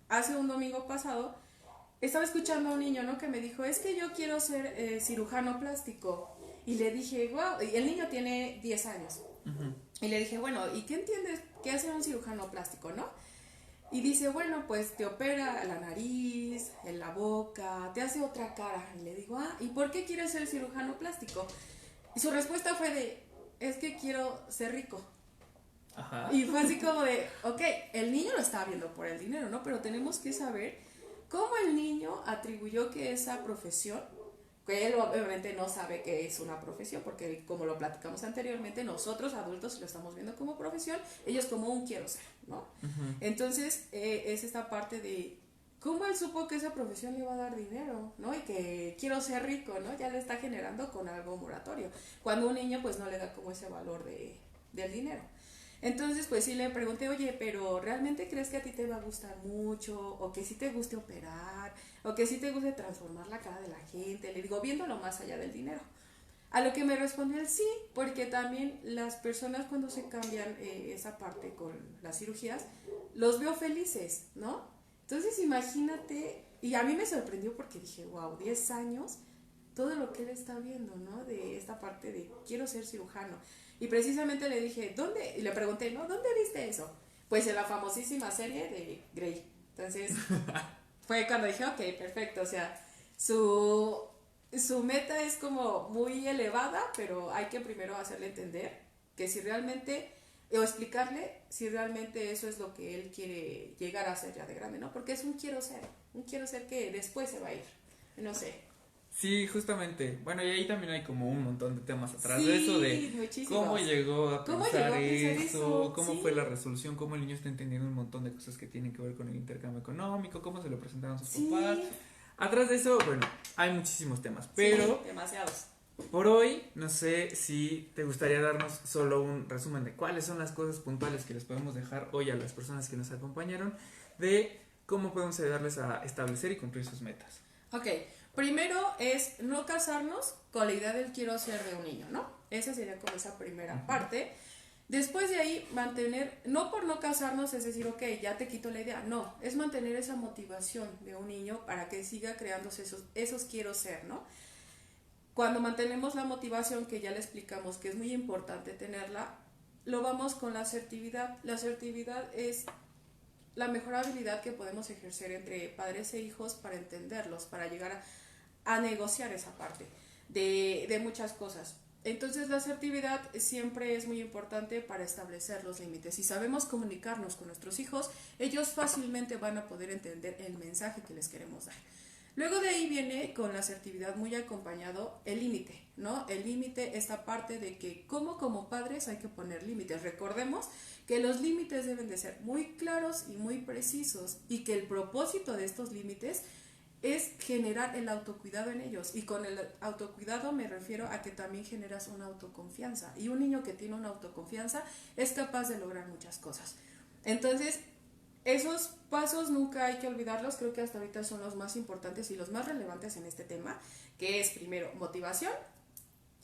hace un domingo pasado estaba escuchando a un niño, ¿no? Que me dijo, es que yo quiero ser cirujano plástico. Y le dije, wow, y el niño tiene 10 años. Uh-huh. Y le dije, bueno, ¿y qué entiendes? ¿Qué hace un cirujano plástico, no? Y dice, bueno, pues te opera la nariz, en la boca, te hace otra cara. Y le digo, ¿y por qué quieres ser cirujano plástico? Y su respuesta fue de, es que quiero ser rico. Ajá. Y fue así como de, ok, el niño lo estaba viendo por el dinero, ¿no? Pero tenemos que saber cómo el niño atribuyó que esa profesión, que él obviamente no sabe que es una profesión, porque como lo platicamos anteriormente, nosotros adultos lo estamos viendo como profesión, ellos como un quiero ser, ¿no? Uh-huh. Entonces es esta parte de cómo él supo que esa profesión le iba a dar dinero, ¿no? Y que quiero ser rico, ¿no? Ya le está generando con algo moratorio, cuando un niño pues no le da como ese valor del dinero. Entonces, pues sí le pregunté, oye, pero ¿realmente crees que a ti te va a gustar mucho? ¿O que sí te guste operar? ¿O que sí te guste transformar la cara de la gente? Le digo, viéndolo más allá del dinero. A lo que me respondió él, sí, porque también las personas cuando se cambian esa parte con las cirugías, los veo felices, ¿no? Entonces imagínate, y a mí me sorprendió porque dije, wow, 10 años, todo lo que él está viendo, ¿no? De esta parte de quiero ser cirujano. Y precisamente le dije, ¿dónde? Y le pregunté, ¿no? ¿Dónde viste eso? Pues en la famosísima serie de Grey. Entonces, fue cuando dije, ok, perfecto. O sea, su meta es como muy elevada, pero hay que primero hacerle entender que si realmente, o explicarle si realmente eso es lo que él quiere llegar a ser ya de grande, ¿no? Porque es un quiero ser que después se va a ir. No sé. Sí, justamente. Bueno, y ahí también hay como un montón de temas atrás de eso, de cómo llegó a pensar eso, cómo fue la resolución, cómo el niño está entendiendo un montón de cosas que tienen que ver con el intercambio económico, cómo se lo presentaron sus papás. Atrás de eso, bueno, hay muchísimos temas, pero demasiados. Por hoy, no sé si te gustaría darnos solo un resumen de cuáles son las cosas puntuales que les podemos dejar hoy a las personas que nos acompañaron, de cómo podemos ayudarles a establecer y cumplir sus metas. Ok, Primero es no casarnos con la idea del quiero ser de un niño, ¿no? Esa sería como esa primera parte. Después de ahí, mantener, no por no casarnos es decir, ok, ya te quito la idea, no, es mantener esa motivación de un niño para que siga creándose esos quiero ser, ¿no? Cuando mantenemos la motivación, que ya le explicamos que es muy importante tenerla, lo vamos con la asertividad. La asertividad es la mejor habilidad que podemos ejercer entre padres e hijos para entenderlos, para llegar a negociar esa parte de muchas cosas. Entonces la asertividad siempre es muy importante para establecer los límites. Si sabemos comunicarnos con nuestros hijos, ellos fácilmente van a poder entender el mensaje que les queremos dar. Luego de ahí viene con la asertividad muy acompañado el límite, ¿no? El límite, esta parte de que como padres hay que poner límites. Recordemos que los límites deben de ser muy claros y muy precisos y que el propósito de estos límites es generar el autocuidado en ellos. Y con el autocuidado me refiero a que también generas una autoconfianza. Y un niño que tiene una autoconfianza es capaz de lograr muchas cosas. Entonces, esos pasos nunca hay que olvidarlos, creo que hasta ahorita son los más importantes y los más relevantes en este tema, que es primero motivación,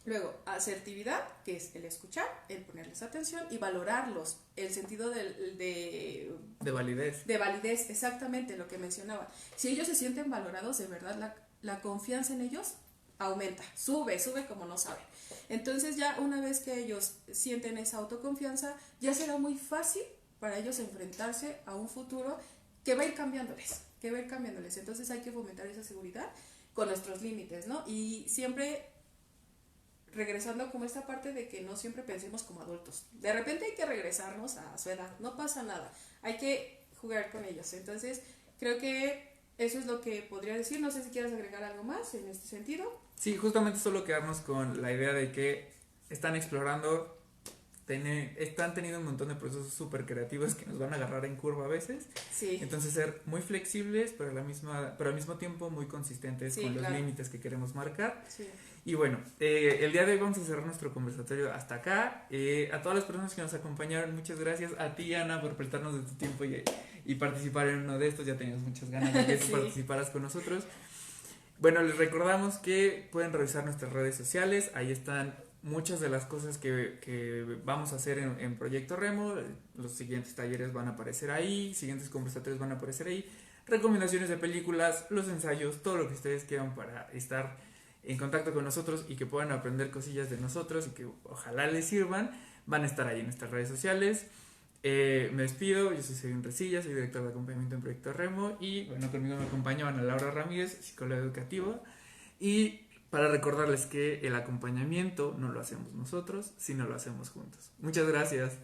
luego asertividad, que es el escuchar, el ponerles atención y valorarlos, el sentido de validez. De validez, exactamente lo que mencionaba. Si ellos se sienten valorados, de verdad la confianza en ellos aumenta, sube como no saben. Entonces ya una vez que ellos sienten esa autoconfianza, ya será muy fácil para ellos enfrentarse a un futuro que va a ir cambiándoles. Entonces hay que fomentar esa seguridad con nuestros límites, ¿no? Y siempre regresando como esta parte de que no siempre pensemos como adultos. De repente hay que regresarnos a su edad, no pasa nada. Hay que jugar con ellos. Entonces creo que eso es lo que podría decir. No sé si quieres agregar algo más en este sentido. Sí, justamente solo quedarnos con la idea de que están explorando, están teniendo un montón de procesos súper creativos que nos van a agarrar en curva a veces. Sí. Entonces ser muy flexibles, pero al mismo tiempo muy consistentes con los límites que queremos marcar. Sí. Y bueno, el día de hoy vamos a cerrar nuestro conversatorio hasta acá. A todas las personas que nos acompañaron, muchas gracias. A ti, Ana, por prestarnos de tu tiempo y participar en uno de estos. Ya teníamos muchas ganas de que tú participaras con nosotros. Bueno, les recordamos que pueden revisar nuestras redes sociales. Ahí están muchas de las cosas que vamos a hacer en Proyecto Remo. Los siguientes talleres van a aparecer ahí, siguientes conversatorios van a aparecer ahí, recomendaciones de películas, los ensayos, todo lo que ustedes quieran para estar en contacto con nosotros y que puedan aprender cosillas de nosotros y que ojalá les sirvan, van a estar ahí en nuestras redes sociales. Me despido, yo soy Sevin Resilla, soy director de acompañamiento en Proyecto Remo y bueno, conmigo me acompaña Ana Laura Ramírez, psicóloga educativa, y para recordarles que el acompañamiento no lo hacemos nosotros, sino lo hacemos juntos. Muchas gracias.